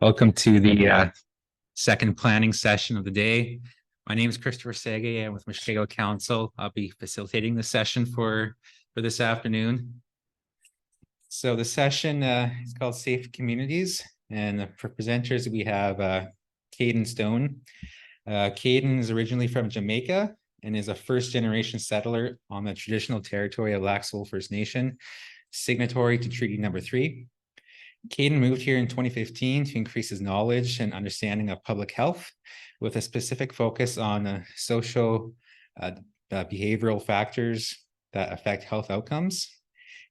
Welcome to the second planning session of the day. My name is Christopher Sege. I'm with Mushkego Council. I'll be facilitating the session for this afternoon. So the session is called Safe Communities, and for presenters we have Caden Stone. Caden is originally from Jamaica and is a first-generation settler on the traditional territory of Lac Seul First Nation, signatory to Treaty Number 3. Caden moved here in 2015 to increase his knowledge and understanding of public health with a specific focus on social behavioral factors that affect health outcomes.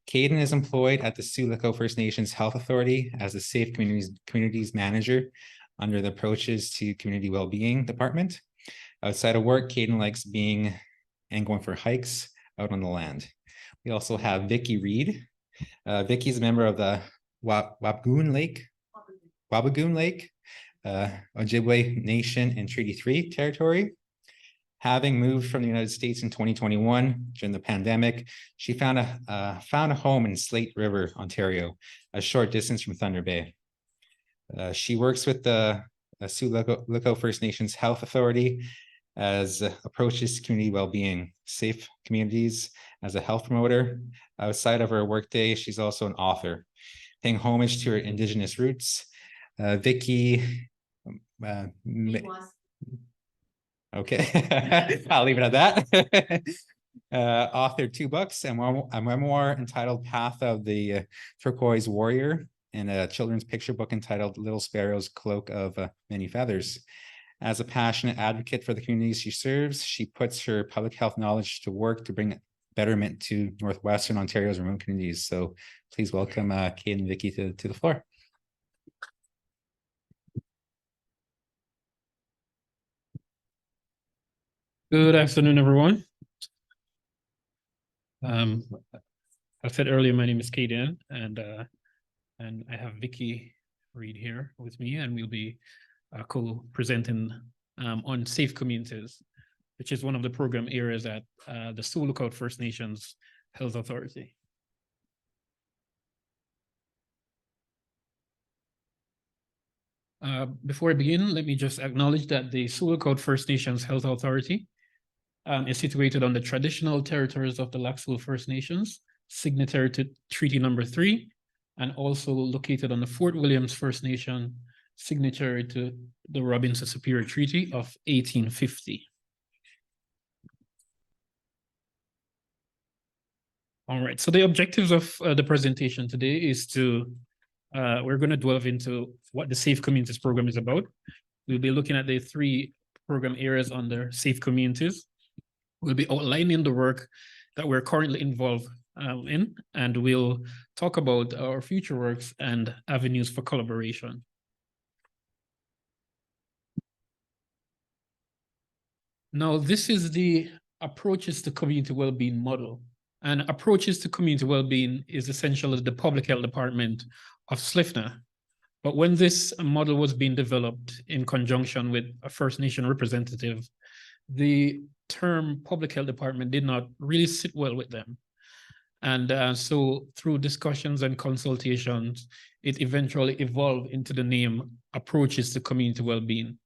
Caden is employed at the Sioux First Nations Health Authority as the Safe Communities Manager under the Approaches to Community Wellbeing Department. Outside of work, Caden likes being and going for hikes out on the land. We also have Vicky Reed. Vicky is a member of the Wabagoon Lake, Ojibwe Nation in Treaty 3 territory. Having moved from the United States in 2021 during the pandemic, she found a home in Slate River, Ontario, a short distance from Thunder Bay. She works with the Sioux First Nations Health Authority as approaches to community well-being, safe communities as a health promoter. Outside of her workday, she's also an author, paying homage to her Indigenous roots. Vicky, okay, I'll leave it at that. Authored 2 books and a memoir entitled Path of the Turquoise Warrior, and a children's picture book entitled Little Sparrow's Cloak of Many Feathers. As a passionate advocate for the communities she serves, she puts her public health knowledge to work to bring betterment to Northwestern Ontario's remote communities. So please welcome Kate and Vicky to the floor. Good afternoon, everyone. I said earlier, my name is Kaden, and I have Vicky Reed here with me, and we'll be co-presenting on safe communities, which is one of the program areas at the Sioux First Nations Health Authority. Before I begin, let me just acknowledge that the Sioux First Nations Health Authority is situated on the traditional territories of the Lac Seul First Nations, signatory to Treaty Number 3, and also located on the Fort Williams First Nation, signatory to the Robinson Superior Treaty of 1850. All right, so the objectives of the presentation today is to, we're going to delve into what the Safe Communities program is about. We'll be looking at the 3 program areas under Safe Communities. We'll be outlining the work that we're currently involved in, and we'll talk about our future works and avenues for collaboration. Now, this is the Approaches to Community Wellbeing model. And Approaches to Community Wellbeing is essentially the public health department of SLIFNA. But when this model was being developed in conjunction with a First Nation representative, the term public health department did not really sit well with them. And so through discussions and consultations, it eventually evolved into the name Approaches to Community Wellbeing.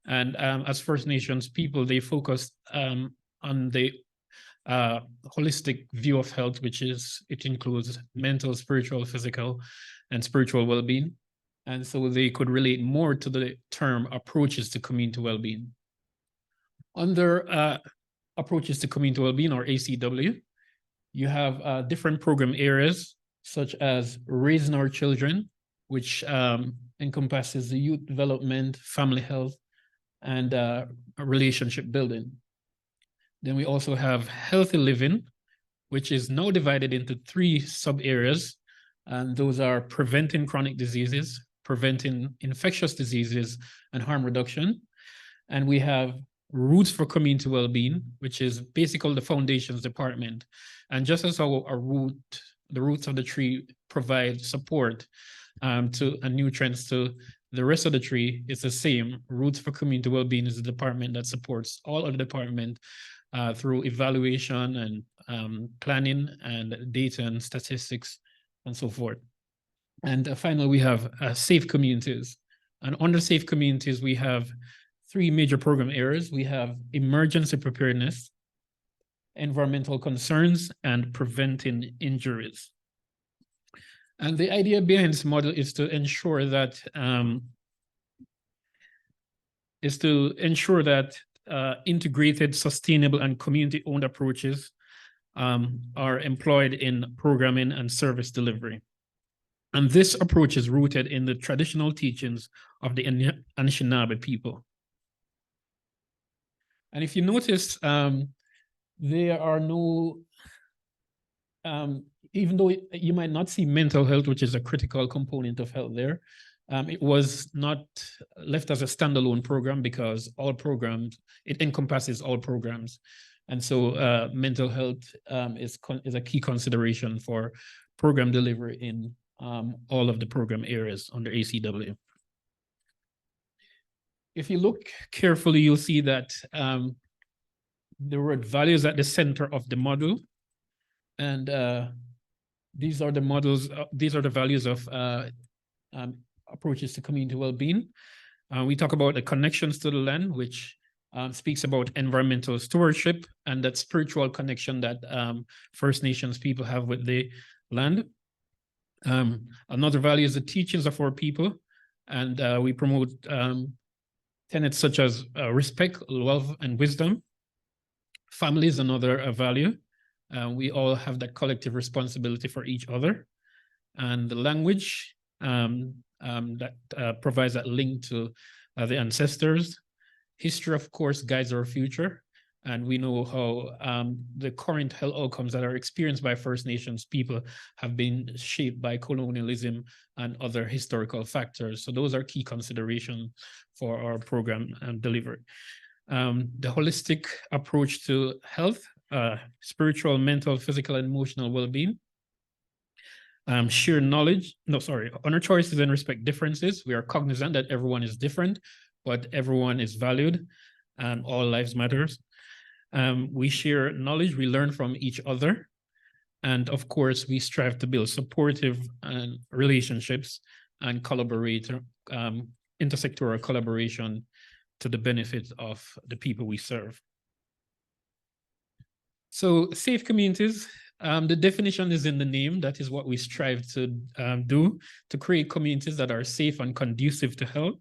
And as First Nations people, they focused on the holistic view of health, it includes mental, spiritual, physical, and spiritual well-being. And so they could relate more to the term Approaches to Community Wellbeing. Under Approaches to Community Wellbeing, or ACW, you have different program areas, such as Raising Our Children, which encompasses the youth development, family health, and relationship building. Then we also have Healthy Living, which is now divided into 3 sub-areas, and those are preventing chronic diseases, preventing infectious diseases, and harm reduction. And we have Roots for Community Wellbeing, which is basically the foundations department. And just as the roots of the tree provide support to and nutrients to the rest of the tree, it's the same. Roots for Community Wellbeing is the department that supports all of the department through evaluation and planning and data and statistics and so forth. And finally, we have Safe Communities, And under safe communities, we have three major program areas. We have emergency preparedness, environmental concerns, and preventing injuries. And the idea behind this model is to ensure that integrated, sustainable, and community-owned approaches are employed in programming and service delivery. And this approach is rooted in the traditional teachings of the Anishinaabe people. And if you notice, there are no, even though you might not see mental health, which is a critical component of health there, it was not left as a standalone program because all programs, it encompasses all programs. And so mental health is a key consideration for program delivery in all of the program areas under ACW. If you look carefully, you'll see that the word values at the center of the model. And these are the models, these are the values of approaches to community well-being. We talk about the connections to the land, which speaks about environmental stewardship and that spiritual connection that First Nations people have with the land. Another value is the teachings of our people, and we promote tenets such as respect, love, and wisdom. Family is another value. We all have that collective responsibility for each other. And the language that provides that link to the ancestors. History, of course, guides our future. And we know how the current health outcomes that are experienced by First Nations people have been shaped by colonialism and other historical factors. So those are key considerations for our program and delivery. The holistic approach to health, spiritual, mental, physical, and emotional well-being. Share knowledge, honor choices and respect differences. We are cognizant that everyone is different, but everyone is valued and all lives matters. We share knowledge, we learn from each other. And of course, we strive to build supportive relationships and collaborate, intersectoral collaboration to the benefit of the people we serve. So safe communities, the definition is in the name. That is what we strive to do, to create communities that are safe and conducive to health.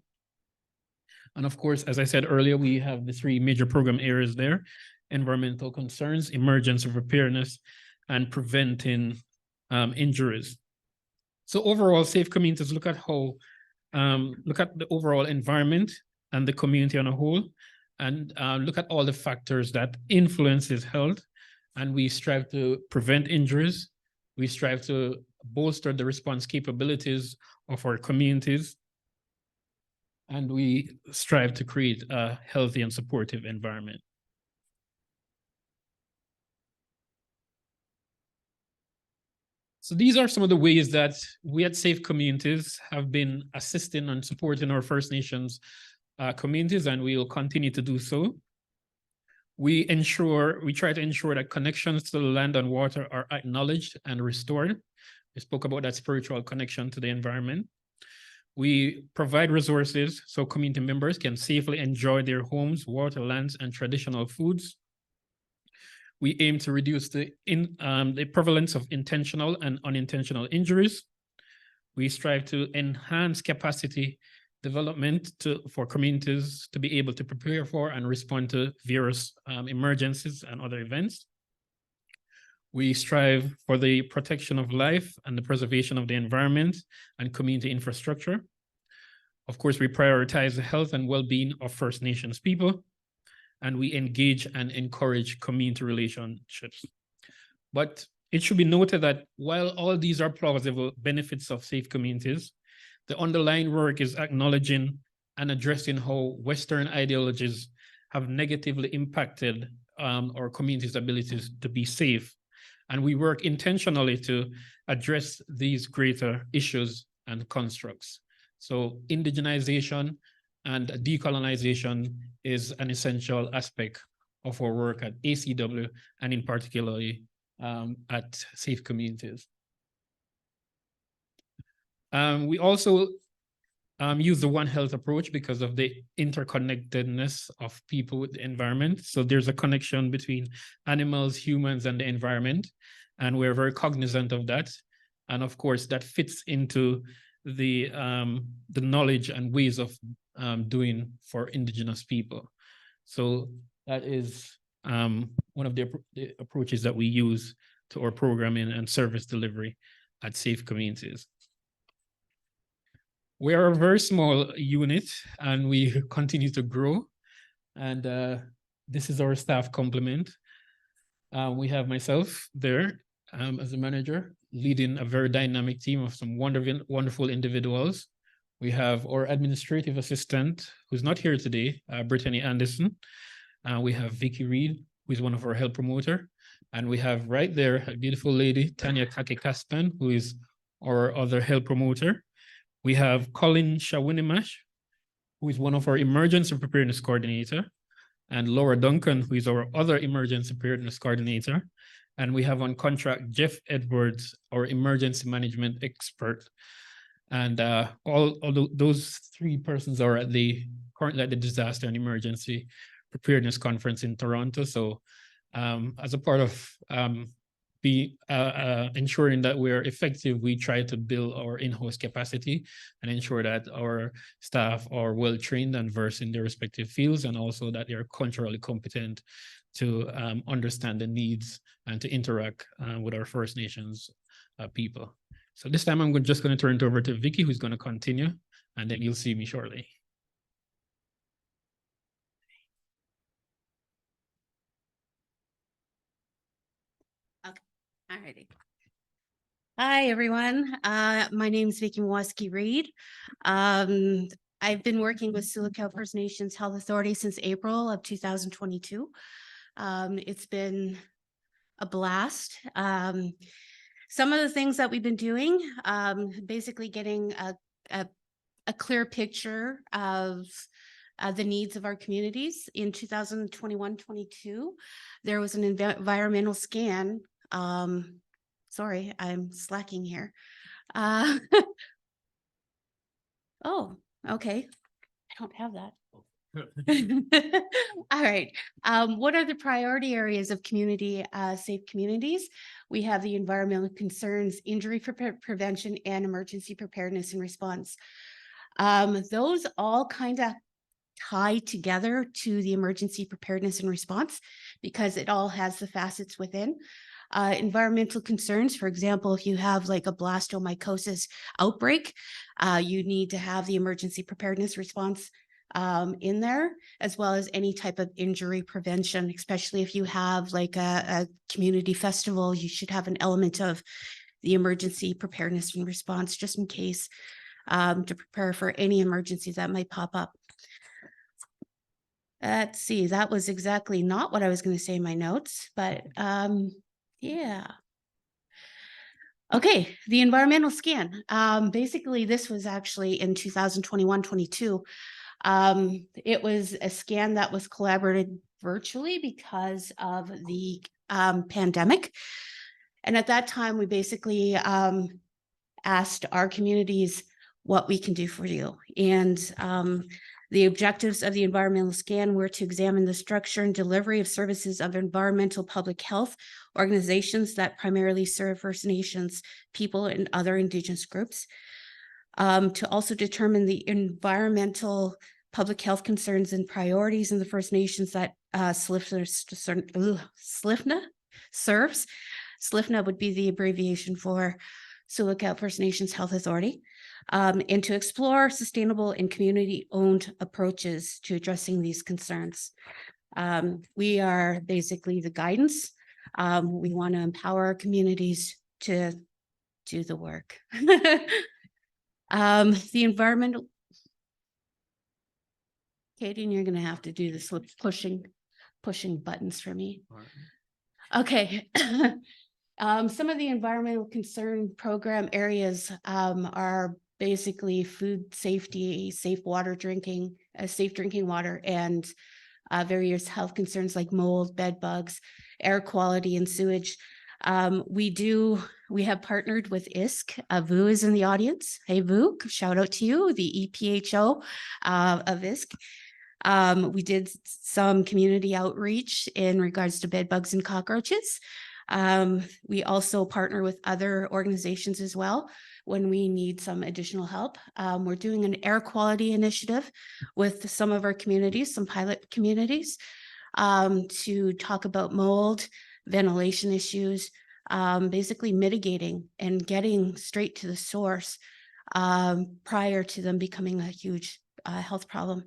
And of course, as I said earlier, we have the three major program areas there: environmental concerns, emergency preparedness, and preventing injuries. So overall, safe communities look at how, look at the overall environment and the community on a whole, and look at all the factors that influences health. And we strive to prevent injuries. We strive to bolster the response capabilities of our communities. And we strive to create a healthy and supportive environment. So these are some of the ways that we at Safe Communities have been assisting and supporting our First Nations communities, and we will continue to do so. We try to ensure that connections to the land and water are acknowledged and restored. We spoke about that spiritual connection to the environment. We provide resources so community members can safely enjoy their homes, water, lands, and traditional foods. We aim to reduce the prevalence of intentional and unintentional injuries. We strive to enhance capacity development for communities to be able to prepare for and respond to various emergencies and other events. We strive for the protection of life and the preservation of the environment and community infrastructure. Of course, we prioritize the health and well-being of First Nations people, and we engage and encourage community relationships. But it should be noted that while all these are plausible benefits of safe communities, the underlying work is acknowledging and addressing how Western ideologies have negatively impacted our community's abilities to be safe. And we work intentionally to address these greater issues and constructs. So indigenization and decolonization is an essential aspect of our work at ACW and in particularly at Safe Communities. We also use the One Health approach because of the interconnectedness of people with the environment. So there's a connection between animals, humans, and the environment, and we're very cognizant of that. And of course, that fits into the knowledge and ways of doing for Indigenous people. So that is one of the approaches that we use to our programming and service delivery at Safe Communities. We are a very small unit and we continue to grow. And this is our staff complement. We have myself there as a manager, leading a very dynamic team of some wonderful individuals. We have our administrative assistant, who's not here today, Brittany Anderson. We have Vicky Reed, who is one of our health promoter. And we have right there a beautiful lady, Tanya Kakekastan, who is our other health promoter. We have Colin Shawinimash, who is one of our emergency preparedness coordinator, and Laura Duncan, who is our other emergency preparedness coordinator. And we have on contract Jeff Edwards, our emergency management expert. And all those three persons are currently at the Disaster and Emergency Preparedness Conference in Toronto. So as a part of ensuring that we're effective, we try to build our in-house capacity and ensure that our staff are well-trained and versed in their respective fields, and also that they're culturally competent to understand the needs and to interact with our First Nations people. So this time I'm just going to turn it over to Vicky, who's going to continue, and then you'll see me shortly. All righty. Hi, everyone. My name is Vicky Mwaski Reed. I've been working with Silicon First Nations Health Authority since April of 2022. It's been a blast. Some of the things that we've been doing, basically getting a clear picture of the needs of our communities. In 2021-22, there was an environmental scan. Sorry, I'm slacking here. Oh, okay. I don't have that. All right. What are the priority areas of community safe communities? We have the environmental concerns, injury prevention, and emergency preparedness and response. Those all kind of tie together to the emergency preparedness and response because it all has the facets within. Environmental concerns, for example, if you have like a blastomycosis outbreak, you need to have the emergency preparedness response in there, as well as any type of injury prevention, especially if you have like a community festival, you should have an element of the emergency preparedness and response just in case, to prepare for any emergencies that might pop up. Let's see, that was exactly not what I was going to say in my notes, but yeah. Okay, the environmental scan. Basically, this was actually in 2021-22. It was a scan that was collaborated virtually because of the pandemic. And at that time, we basically asked our communities what we can do for you. And the objectives of the environmental scan were to examine the structure and delivery of services of environmental public health organizations that primarily serve First Nations people and other Indigenous groups, to also determine the environmental public health concerns and priorities in the First Nations that SLFNA serves. SLFNA would be the abbreviation for Silicon First Nations Health Authority. And to explore sustainable and community-owned approaches to addressing these concerns. We are basically the guidance. We want to empower our communities to do the work. The environmental. Katie, you're going to have to do this with pushing buttons for me. Okay. Some of the environmental concern program areas are basically food safety, safe drinking water, and various health concerns like mold, bed bugs, air quality, and sewage. We have partnered with ISK. Vu is in the audience. Hey, Vu, shout out to you, the EPHO of ISK. We did some community outreach in regards to bed bugs and cockroaches. We also partner with other organizations as well when we need some additional help. We're doing an air quality initiative with some of our communities, some pilot communities, to talk about mold, ventilation issues, basically mitigating and getting straight to the source prior to them becoming a huge health problem.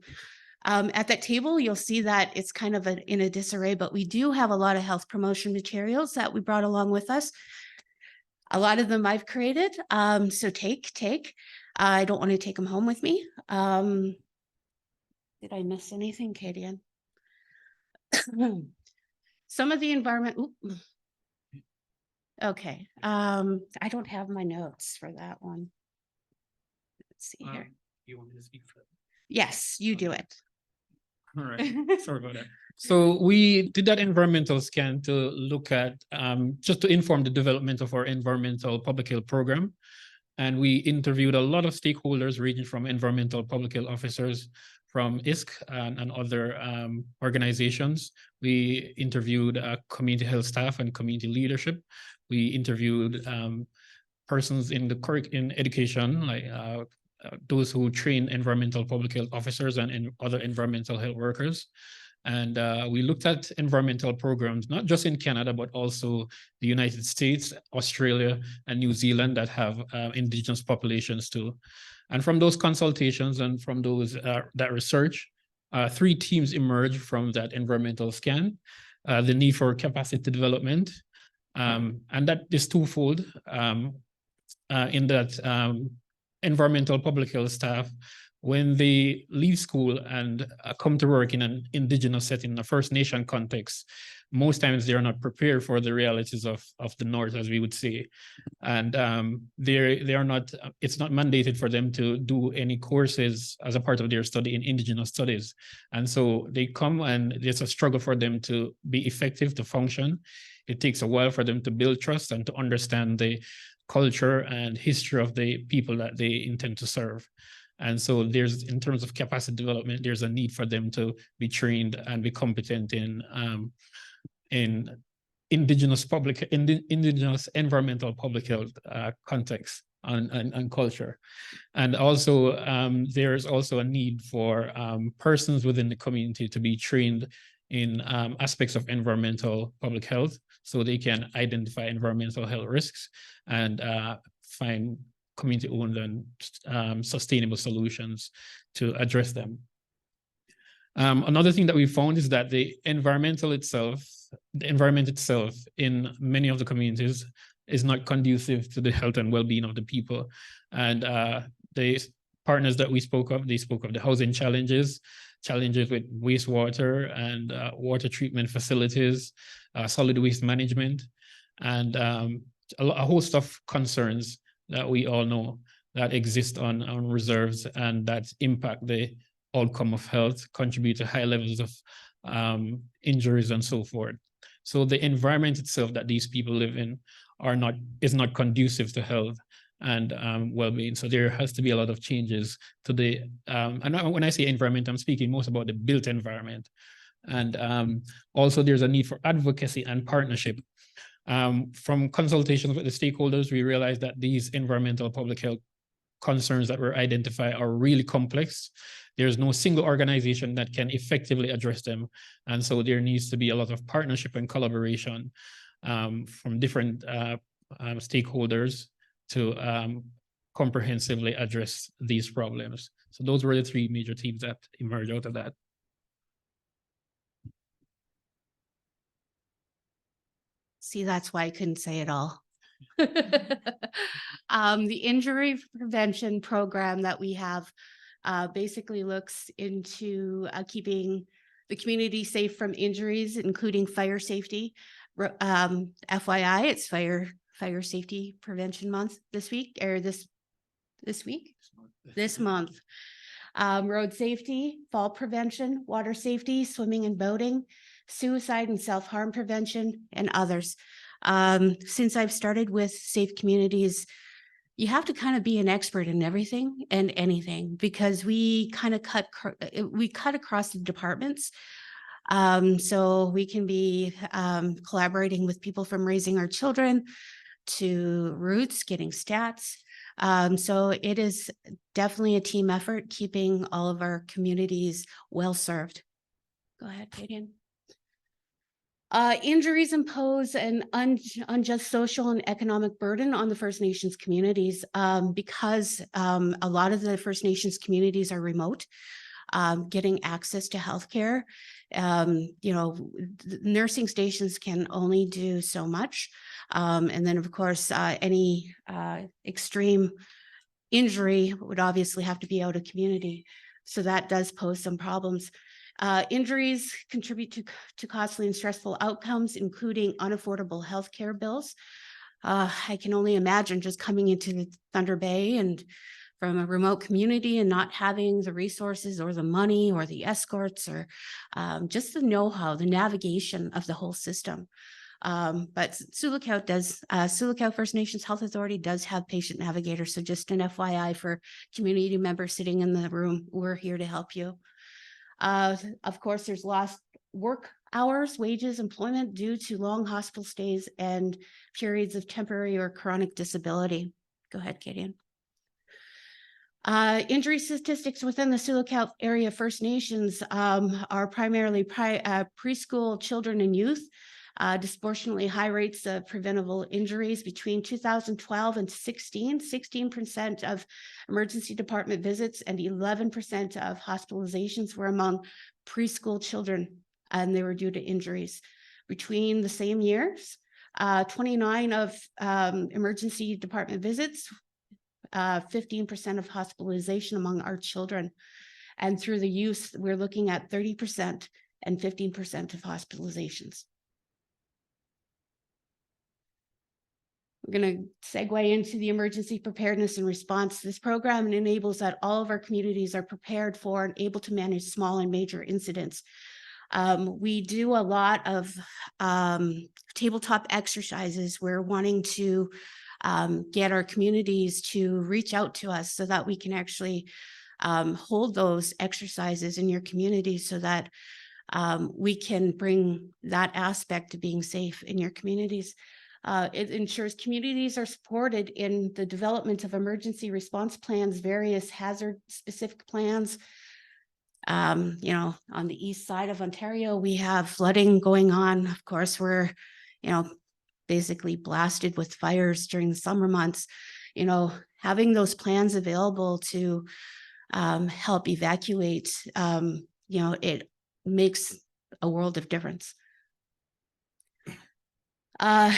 At that table, you'll see that it's kind of in a disarray, but we do have a lot of health promotion materials that we brought along with us. A lot of them I've created, so take. I don't want to take them home with me. Did I miss anything, Kadian? Some of the environment. Okay, I don't have my notes for that one. Let's see here. You want me to speak for that? Yes, you do it. All right, sorry about that. So we did that environmental scan to look at, just to inform the development of our environmental public health program. And we interviewed a lot of stakeholders ranging from environmental public health officers from ISK and other organizations. We interviewed community health staff and community leadership. We interviewed persons in education, like those who train environmental public health officers and other environmental health workers. And we looked at environmental programs, not just in Canada, but also the United States, Australia, and New Zealand that have Indigenous populations too. And from those consultations and from those that research, 3 themes emerged from that environmental scan. The need for capacity development, and that is twofold, in that environmental public health staff, when they leave school and come to work in an Indigenous setting, a First Nation context, most times they are not prepared for the realities of the North, as we would say. And they are not, it's not mandated for them to do any courses as a part of their study in Indigenous studies. And so they come and it's a struggle for them to be effective, to function. It takes a while for them to build trust and to understand the culture and history of the people that they intend to serve. And so there's, in terms of capacity development, there's a need for them to be trained and be competent in Indigenous environmental public health context and culture. And also there's also a need for persons within the community to be trained in aspects of environmental public health, so they can identify environmental health risks and find community-owned and sustainable solutions to address them. Another thing that we found is that the environment itself in many of the communities is not conducive to the health and well-being of the people. And the partners that we spoke of, they spoke of the housing challenges with wastewater and water treatment facilities, solid waste management, and a host of concerns that we all know that exist on reserves and that impact the outcome of health, contribute to high levels of injuries and so forth. So the environment itself that these people live in is not conducive to health and well-being. So there has to be a lot of changes to the, and when I say environment, I'm speaking most about the built environment. And also there's a need for advocacy and partnership. From consultations with the stakeholders, we realized that these environmental public health concerns that were identified are really complex. There's no single organization that can effectively address them. And so there needs to be a lot of partnership and collaboration from different stakeholders to comprehensively address these problems. So those were the 3 major themes that emerged out of that. See, that's why I couldn't say it all. The injury prevention program that we have basically looks into keeping the community safe from injuries, including fire safety. FYI, it's Fire Safety Prevention Month this week, or this month. Road safety, fall prevention, water safety, swimming and boating, suicide and self-harm prevention, and others. Since I've started with Safe Communities, you have to kind of be an expert in everything and anything, because we kind of cut across the departments. So we can be collaborating with people from raising our children to roots, getting stats. So it is definitely a team effort, keeping all of our communities well served. Go ahead, Kadian. Injuries impose an unjust social and economic burden on the First Nations communities because a lot of the First Nations communities are remote. Getting access to healthcare, nursing stations can only do so much. And then, of course, any extreme injury would obviously have to be out of community. So that does pose some problems. Injuries contribute to costly and stressful outcomes, including unaffordable healthcare bills. I can only imagine just coming into the Thunder Bay and from a remote community and not having the resources or the money or the escorts or just the know-how, the navigation of the whole system. But Sioux Lookout First Nations Health Authority does have patient navigators. So just an FYI for community members sitting in the room, we're here to help you. Of course, there's lost work hours, wages, employment due to long hospital stays and periods of temporary or chronic disability. Go ahead, Kadian. Injury statistics within the Sioux Lookout area First Nations are primarily preschool children and youth. Disproportionately high rates of preventable injuries between 2012 and 16% of emergency department visits and 11% of hospitalizations were among preschool children, and they were due to injuries. Between the same years, 29 of emergency department visits, 15% of hospitalization among our children. And through the youth, we're looking at 30% and 15% of hospitalizations. We're going to segue into the emergency preparedness and response. This program enables that all of our communities are prepared for and able to manage small and major incidents. We do a lot of tabletop exercises. We're wanting to get our communities to reach out to us so that we can actually hold those exercises in your community so that we can bring that aspect to being safe in your communities. It ensures communities are supported in the development of emergency response plans, various hazard-specific plans. On the east side of Ontario, we have flooding going on. Of course, we're, basically blasted with fires during the summer months. Having those plans available to help evacuate, it makes a world of difference.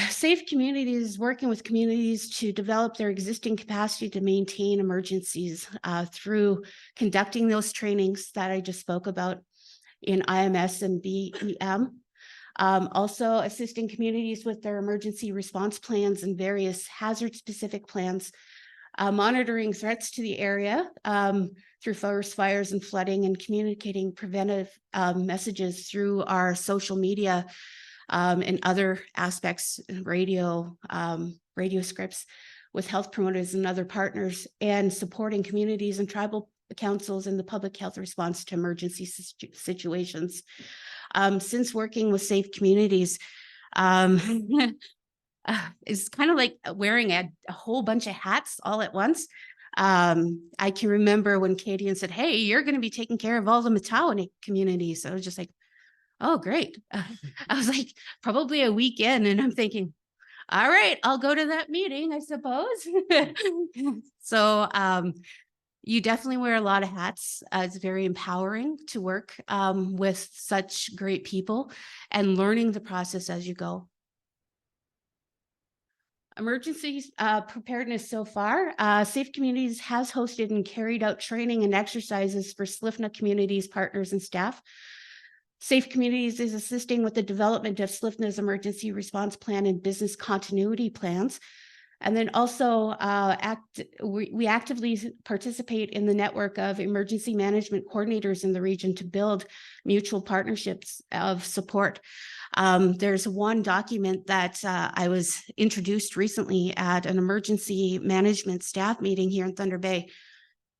Safe Communities, working with communities to develop their existing capacity to maintain emergencies through conducting those trainings that I just spoke about in IMS and BEM. Also assisting communities with their emergency response plans and various hazard-specific plans, monitoring threats to the area through forest fires and flooding, and communicating preventive messages through our social media and other aspects, radio scripts with health promoters and other partners, and supporting communities and tribal councils in the public health response to emergency situations. Since working with Safe Communities, it's kind of like wearing a whole bunch of hats all at once. I can remember when Kadian said, "Hey, you're going to be taking care of all the Matawan communities." I was just like, "Oh, great." I was like, probably a weekend, and I'm thinking, all right, I'll go to that meeting, I suppose. So you definitely wear a lot of hats. It's very empowering to work with such great people and learning the process as you go. Emergency preparedness so far. Safe Communities has hosted and carried out training and exercises for SLIFNA communities, partners, and staff. Safe Communities is assisting with the development of SLIFNA's emergency response plan and business continuity plans. And then also we actively participate in the network of emergency management coordinators in the region to build mutual partnerships of support. There's one document that I was introduced recently at an emergency management staff meeting here in Thunder Bay.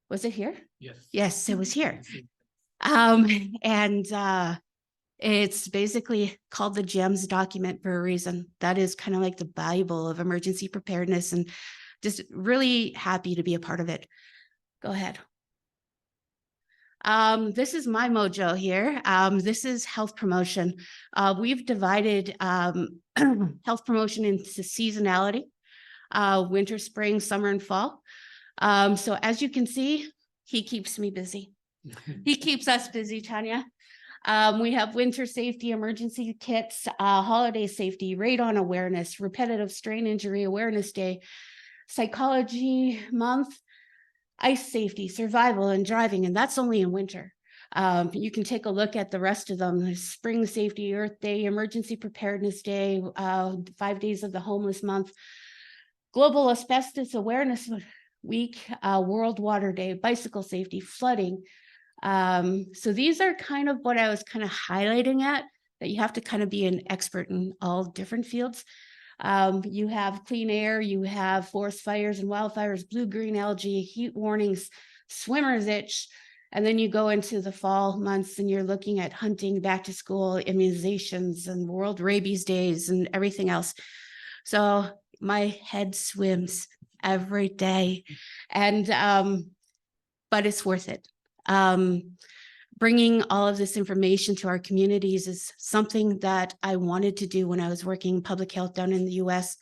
Was it here? Yes. Yes, it was here. And it's basically called the GEMS document for a reason. That is kind of like the Bible of emergency preparedness, and just really happy to be a part of it. Go ahead. This is my mojo here. This is health promotion. We've divided health promotion into seasonality, winter, spring, summer, and fall. So as you can see, he keeps me busy. He keeps us busy, Tanya. We have winter safety, emergency kits, holiday safety, radon awareness, repetitive strain injury awareness day, psychology month, ice safety, survival, and driving, and that's only in winter. You can take a look at the rest of them. There's spring safety, Earth Day, emergency preparedness day, 5 days of the homeless month, global asbestos awareness week, world water day, bicycle safety, flooding. So these are kind of what I was kind of highlighting at, that you have to kind of be an expert in all different fields. You have clean air, you have forest fires and wildfires, blue-green algae, heat warnings, swimmer's itch, and then you go into the fall months and you're looking at hunting, back to school, immunizations, and World Rabies Days and everything else. So my head swims every day, and but it's worth it. Bringing all of this information to our communities is something that I wanted to do when I was working public health down in the US.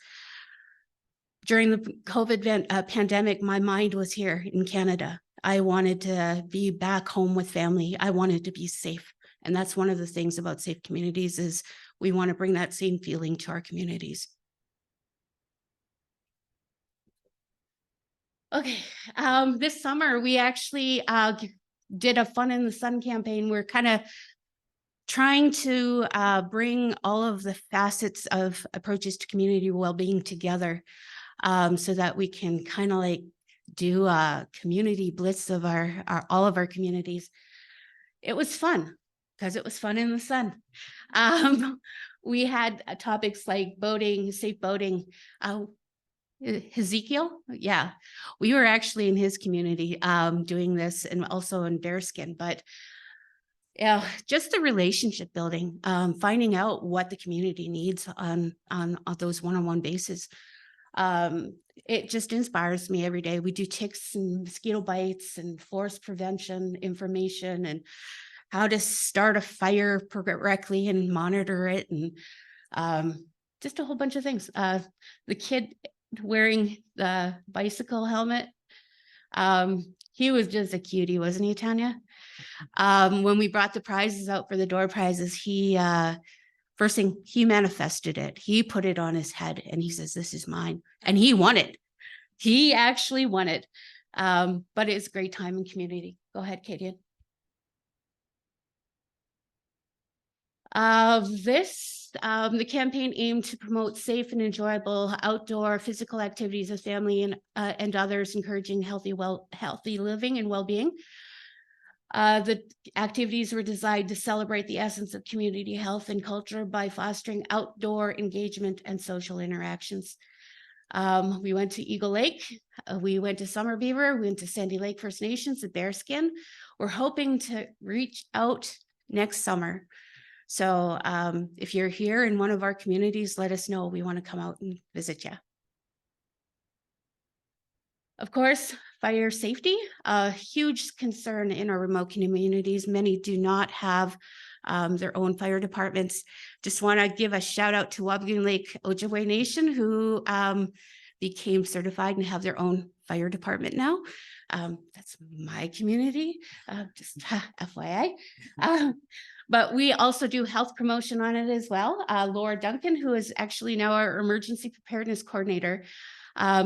During the COVID pandemic, my mind was here in Canada. I wanted to be back home with family. I wanted to be safe. And that's one of the things about safe communities, is we want to bring that same feeling to our communities. Okay, this summer we actually did a Fun in the Sun campaign. We're kind of trying to bring all of the facets of approaches to community well-being together, so that we can kind of like do a community blitz of all of our communities. It was fun because it was fun in the sun. We had topics like boating, safe boating. Ezekiel, yeah, we were actually in his community doing this, and also in Bearskin. But yeah, just the relationship building, finding out what the community needs on those one-on-one basis. It just inspires me every day. We do ticks and mosquito bites and forest prevention information, and how to start a fire correctly and monitor it, and just a whole bunch of things. The kid wearing the bicycle helmet, he was just a cutie, wasn't he, Tanya? When we brought the prizes out for the door prizes, he first thing, he manifested it. He put it on his head and he says, "This is mine," and he won it. He actually won it. But it's a great time in community. Go ahead, Katie. The campaign aimed to promote safe and enjoyable outdoor physical activities with family and others, encouraging healthy living and well-being. The activities were designed to celebrate the essence of community health and culture by fostering outdoor engagement and social interactions. We went to Eagle Lake, we went to Summer Beaver, we went to Sandy Lake First Nations at Bearskin. We're hoping to reach out next summer. So if you're here in one of our communities, let us know. We want to come out and visit you. Of course, fire safety, a huge concern in our remote communities. Many do not have their own fire departments. Just want to give a shout out to Wabigoon Lake Ojibwe Nation, who became certified and have their own fire department now. That's my community, just FYI. But we also do health promotion on it as well. Laura Duncan, who is actually now our emergency preparedness coordinator,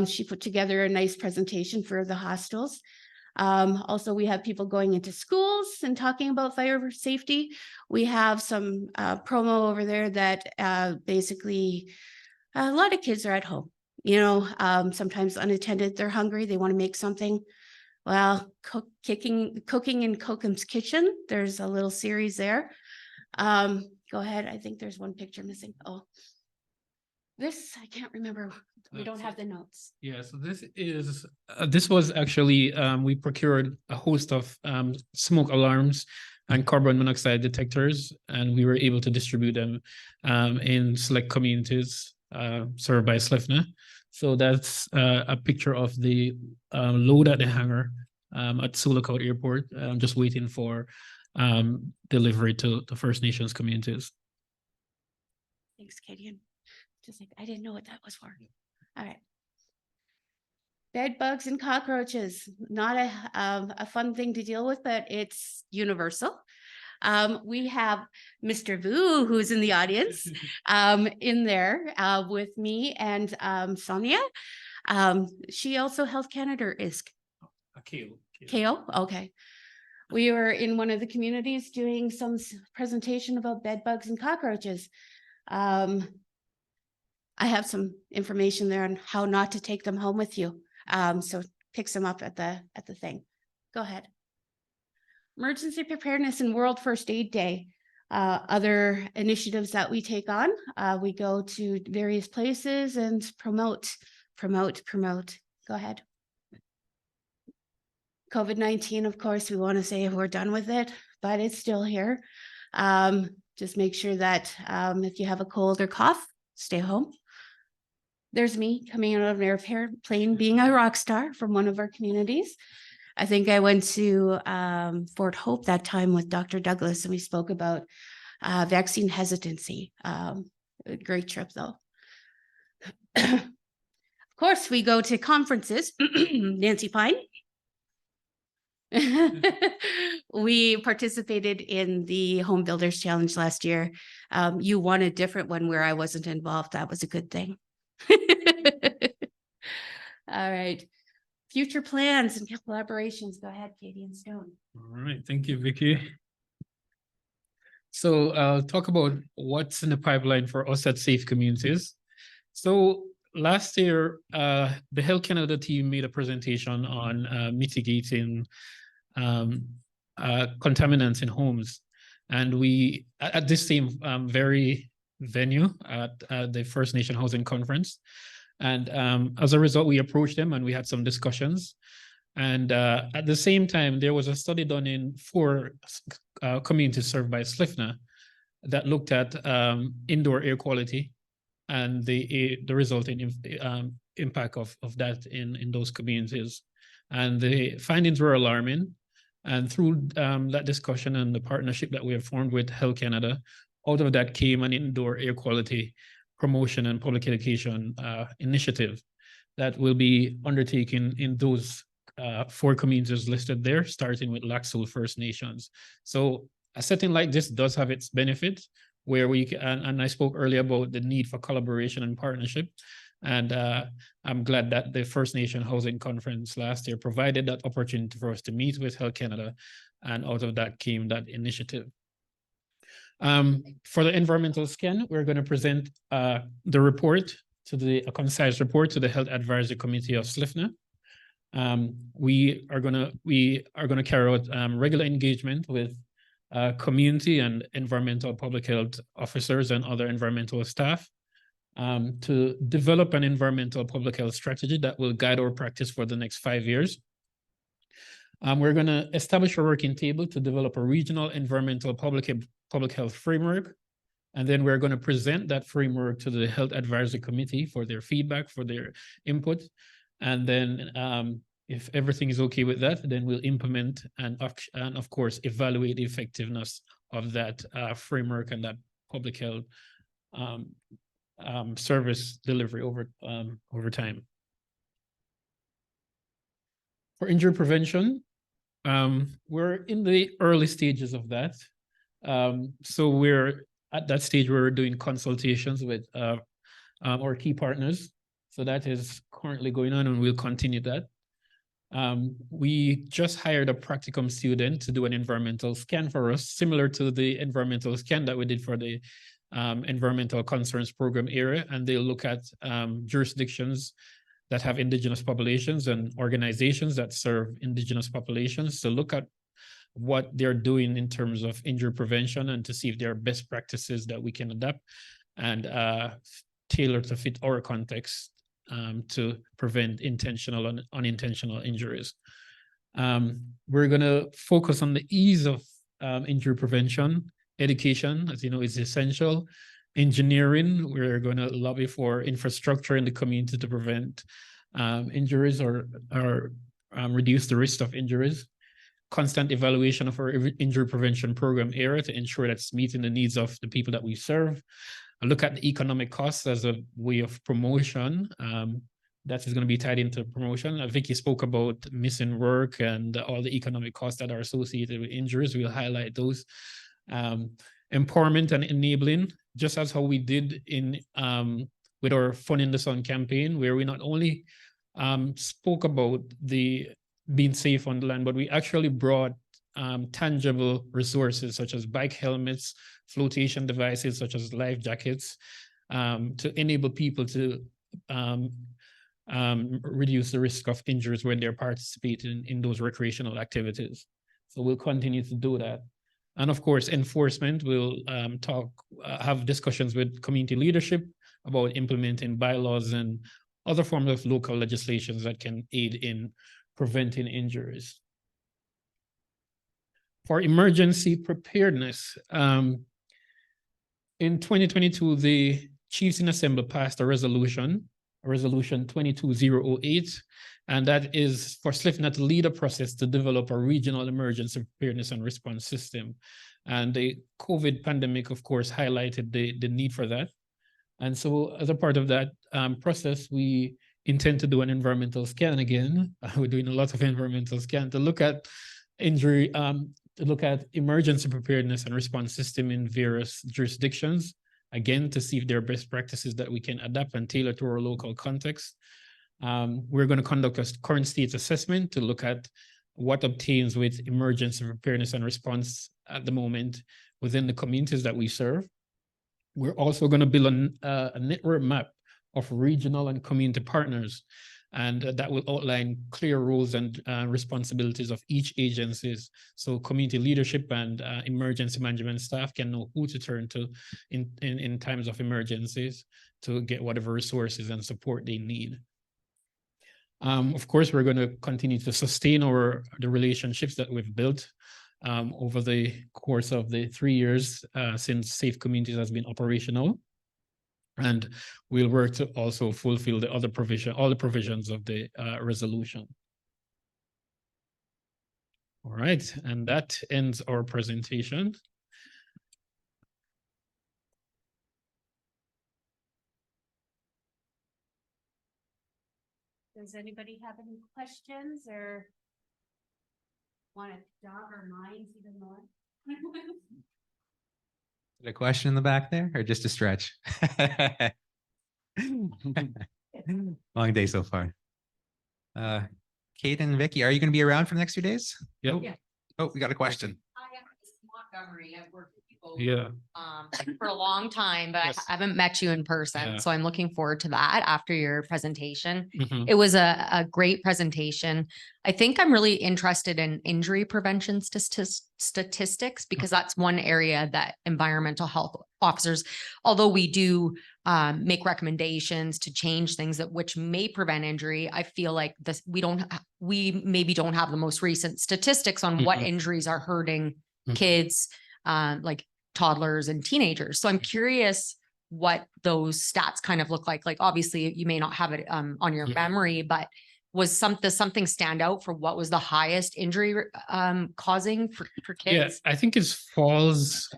she put together a nice presentation for the hostels. Also, we have people going into schools and talking about fire safety. We have some promo over there that basically a lot of kids are at home, you know, sometimes unattended, they're hungry, they want to make something. Well, cooking in Kokum's Kitchen, there's a little series there. Go ahead. I think there's one picture missing. Oh. This, I can't remember. We don't have the notes. Yeah, so this was actually, we procured a host of smoke alarms and carbon monoxide detectors, and we were able to distribute them in select communities served by SLIFNA. So that's a picture of the load at the hangar at Sulacau Airport, just waiting for delivery to the First Nations communities. Thanks, Katie. Just like, I didn't know what that was for. All right. Bed bugs and cockroaches, not a fun thing to deal with, but it's universal. We have Mr. Vu, who's in the audience, in there with me, and Sonia. She also Health Canada is KO. Okay. We were in one of the communities doing some presentation about bed bugs and cockroaches. I have some information there on how not to take them home with you. So pick some up at the thing. Go ahead. Emergency preparedness and World First Aid Day. Other initiatives that we take on, we go to various places and promote. Go ahead. COVID-19, of course, we want to say we're done with it, but it's still here. Just make sure that if you have a cold or cough, stay home. There's me coming out of an airplane, being a rock star from one of our communities. I think I went to Fort Hope that time with Dr. Douglas, and we spoke about vaccine hesitancy. A great trip, though. Of course, we go to conferences. Nancy Pine. We participated in the Home Builders Challenge last year. You won a different one where I wasn't involved. That was a good thing. All right. Future plans and collaborations. Go ahead, Katie and Stone. All right. Thank you, Vicky. So I'll talk about what's in the pipeline for us at Safe Communities. So last year, the Health Canada team made a presentation on mitigating contaminants in homes. And we, at this same very venue at the First Nation Housing Conference. And as a result, we approached them and we had some discussions. And at the same time, there was a study done in 4 communities served by SLIFNA that looked at indoor air quality and the resulting impact of that in those communities. And the findings were alarming. And through that discussion and the partnership that we have formed with Health Canada, out of that came an indoor air quality promotion and public education initiative that will be undertaken in those 4 communities listed there, starting with Lac Seul First Nations. So a setting like this does have its benefits, where we can, and I spoke earlier about the need for collaboration and partnership. And I'm glad that the First Nation Housing Conference last year provided that opportunity for us to meet with Health Canada, and out of that came that initiative. For the environmental scan, we're going to present the report to a concise report to the Health Advisory Committee of SLIFNA. We are going to carry out regular engagement with community and environmental public health officers and other environmental staff to develop an environmental public health strategy that will guide our practice for the next 5 years. We're going to establish a working table to develop a regional environmental public health framework. And then we're going to present that framework to the Health Advisory Committee for their feedback, for their input. And then if everything is okay with that, then we'll implement and of course, evaluate the effectiveness of that framework and that public health service delivery over time. For injury prevention, we're in the early stages of that. So we're at that stage where we're doing consultations with our key partners. So that is currently going on, and we'll continue that. We just hired a practicum student to do an environmental scan for us, similar to the environmental scan that we did for the environmental concerns program area. And they'll look at jurisdictions that have Indigenous populations and organizations that serve Indigenous populations to look at what they're doing in terms of injury prevention and to see if there are best practices that we can adapt and tailor to fit our context to prevent intentional and unintentional injuries. We're going to focus on the ease of injury prevention. Education, as you know, is essential. Engineering, we're going to lobby for infrastructure in the community to prevent injuries or reduce the risk of injuries. Constant evaluation of our injury prevention program area to ensure that's meeting the needs of the people that we serve. I look at the economic costs as a way of promotion. That is going to be tied into promotion. Vicky spoke about missing work and all the economic costs that are associated with injuries. We'll highlight those. Empowerment and enabling, just as how we did in with our Fun in the Sun campaign, where we not only spoke about the being safe on the land, but we actually brought tangible resources such as bike helmets, flotation devices such as life jackets, to enable people to reduce the risk of injuries when they're participating in those recreational activities. So we'll continue to do that. And of course, enforcement, we'll have discussions with community leadership about implementing bylaws and other forms of local legislations that can aid in preventing injuries. For emergency preparedness, in 2022, the Chiefs in Assembly passed a resolution 22008, and that is for SLIFNA to lead a process to develop a regional emergency preparedness and response system. And the COVID pandemic, of course, highlighted the need for that. And so as a part of that process, we intend to do an environmental scan again. We're doing a lot of environmental scan to look at injury, to look at emergency preparedness and response system in various jurisdictions, again, to see if there are best practices that we can adapt and tailor to our local context. We're going to conduct a current state assessment to look at what obtains with emergency preparedness and response at the moment within the communities that we serve. We're also going to build a network map of regional and community partners, and that will outline clear roles and responsibilities of each agencies. So community leadership and emergency management staff can know who to turn to in times of emergencies to get whatever resources and support they need. Of course, we're going to continue to sustain the relationships that we've built over the course of the 3 years since Safe Communities has been operational. And we'll work to also fulfill all the provisions of the resolution. All right, and that ends our presentation. Does anybody have any questions or want to jog our minds even more? A question in the back there, or just a stretch? Long day so far. Kate and Vicky, are you going to be around for the next few days? Yep. Oh, Yeah. oh, we got a question. Hi, I'm Montgomery. I've worked with people Yeah. for a long time, but Yes. I haven't met you in person. Yeah. So I'm looking forward to that after your presentation. Mhm. It was a great presentation. I think I'm really interested in injury prevention statistics because that's one area that environmental health officers, although we do make recommendations to change things which may prevent injury, I feel like we maybe don't have the most recent statistics on what Mhm. injuries are hurting Mhm. kids, like toddlers and teenagers. So I'm curious what those stats kind of look like. Like, obviously you may not have it on your Mhm. memory, but does something stand out for what was the highest injury causing for Yeah, kids? I think it's falls.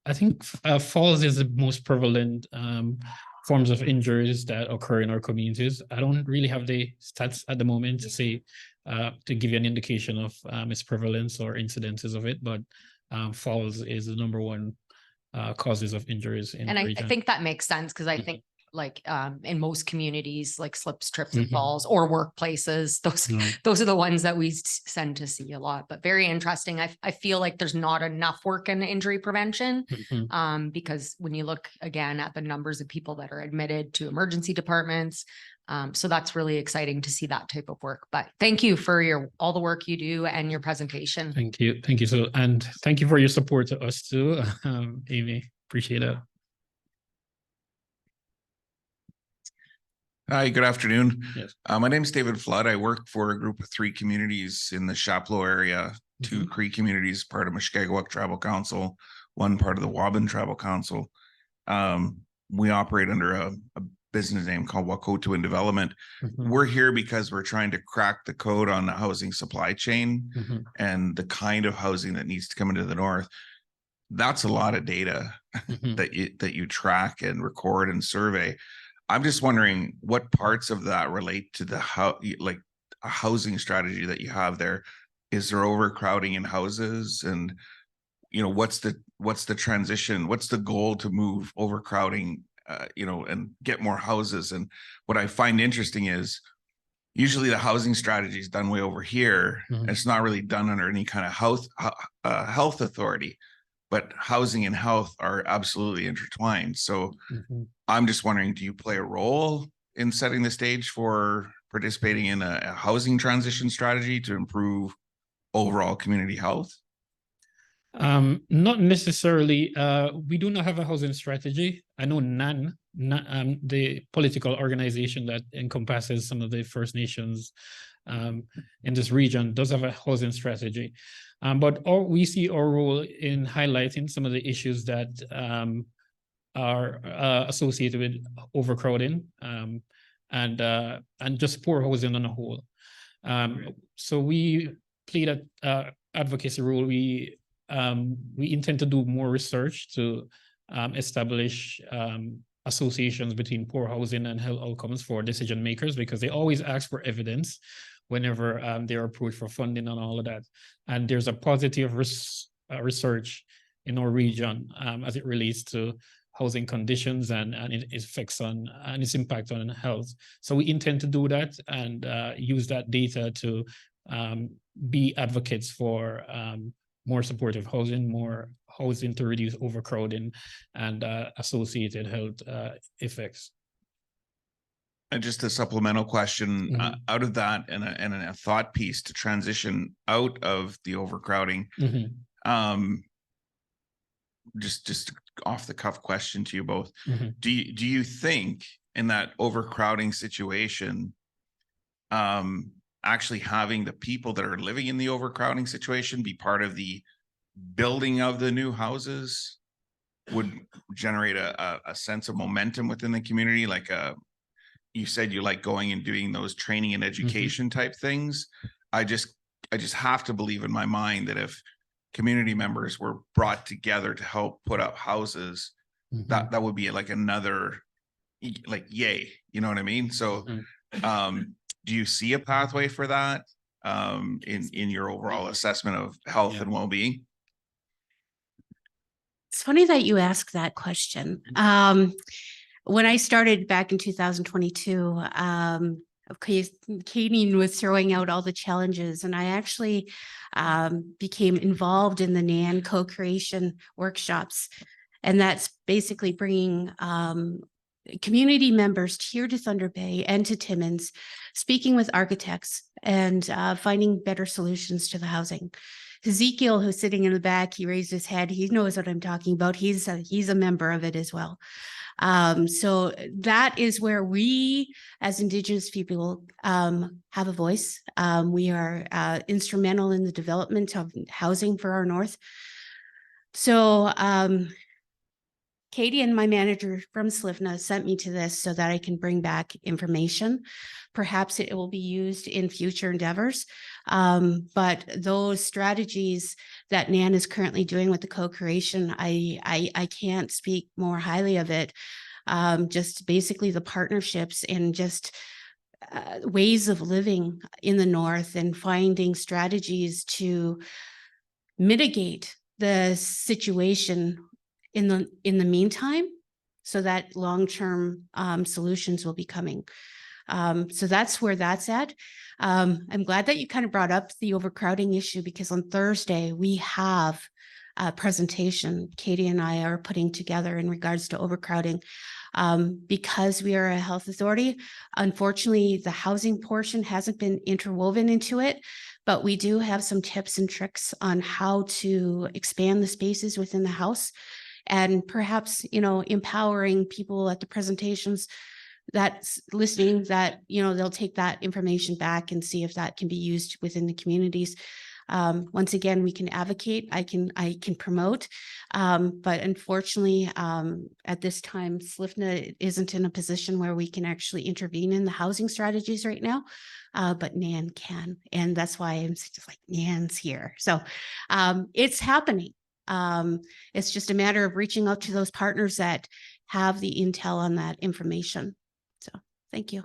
I think falls is the most prevalent forms of injuries that occur in our communities. I don't really have the stats at the moment to say to give you an indication of its prevalence or incidences of it, but falls is the #1 causes of injuries in And the I region. think that makes sense because I think like in most communities, like slips, trips and Mhm. falls, or workplaces. Those are the ones that we tend to see a lot, but very interesting. I feel like there's not enough work in injury prevention. Mhm. Because when you look again at the numbers of people that are admitted to emergency departments, so that's really exciting to see that type of work. But thank you for all the work you do and your presentation. Thank you. Thank you. So, and thank you for your support to us too, Amy. Appreciate it. Hi, good afternoon. Yes. My name is David Flood. I work for a group of 3 communities in the Chapleau area, 2 Cree communities, part of Mushkegowuk Tribal Council, 1 part of the Waban Tribal Council. We operate under a business name called Wakotuin Development. We're here because we're trying to crack the code on the housing supply chain and the kind of housing that needs to come into the north. That's a lot of data that you track and record and survey. I'm just wondering what parts of that relate to the like a housing strategy that you have there. Is there overcrowding in houses? And what's the transition? What's the goal to move overcrowding, and get more houses? And what I find interesting is usually the housing strategy is done way over here. And it's not really done under any kind of health authority. But housing and health are absolutely intertwined. So I'm just wondering, do you play a role in setting the stage for participating in a housing transition strategy to improve overall community health? Not necessarily. We do not have a housing strategy. I know NAN, the political organization that encompasses some of the First Nations in this region, does have a housing strategy. But we see our role in highlighting some of the issues that are associated with overcrowding and just poor housing on a whole. So we play that advocacy role. We intend to do more research to establish associations between poor housing and health outcomes for decision makers, because they always ask for evidence whenever they're approached for funding and all of that. And there's a positive research in our region as it relates to housing conditions and its effects on and its impact on health. So we intend to do that and use that data to be advocates for more supportive housing, more housing to reduce overcrowding and associated health effects. And just a supplemental question out of that, and a thought piece to transition out of the overcrowding. Just off the cuff question to you both. Do you think in that overcrowding situation, actually having the people that are living in the overcrowding situation be part of the building of the new houses would generate a sense of momentum within the community? Like you said, you like going and doing those training and education type things. I just have to believe in my mind that if community members were brought together to help put up houses, that would be like another, like, yay, you know what I mean? So do you see a pathway for that in your overall assessment of health and well-being? It's funny that you ask that question. When I started back in 2022, Katie was throwing out all the challenges, and I actually became involved in the NAN co-creation workshops. And that's basically bringing community members here to Thunder Bay and to Timmins, speaking with architects and finding better solutions to the housing. Ezekiel, who's sitting in the back, he raised his head. He knows what I'm talking about. He's a member of it as well. So that is where we, as Indigenous people, have a voice. We are instrumental in the development of housing for our north. So Katie and my manager from Slivna sent me to this so that I can bring back information. Perhaps it will be used in future endeavors. But those strategies that NAN is currently doing with the co-creation, I can't speak more highly of it. Just basically the partnerships and just ways of living in the north and finding strategies to mitigate the situation in the meantime, so that long-term solutions will be coming. So that's where that's at. I'm glad that you kind of brought up the overcrowding issue, because on Thursday we have a presentation Katie and I are putting together in regards to overcrowding. Because we are a health authority, unfortunately, the housing portion hasn't been interwoven into it, but we do have some tips and tricks on how to expand the spaces within the house, and perhaps, you know, empowering people at the presentations that's listening, that, you know, they'll take that information back and see if that can be used within the communities. Once again, we can advocate, I can promote, but unfortunately, at this time, SLFNA isn't in a position where we can actually intervene in the housing strategies right now, but NAN can, and that's why I'm just like, NAN's here. So it's happening. It's just a matter of reaching out to those partners that have the intel on that information. So thank you.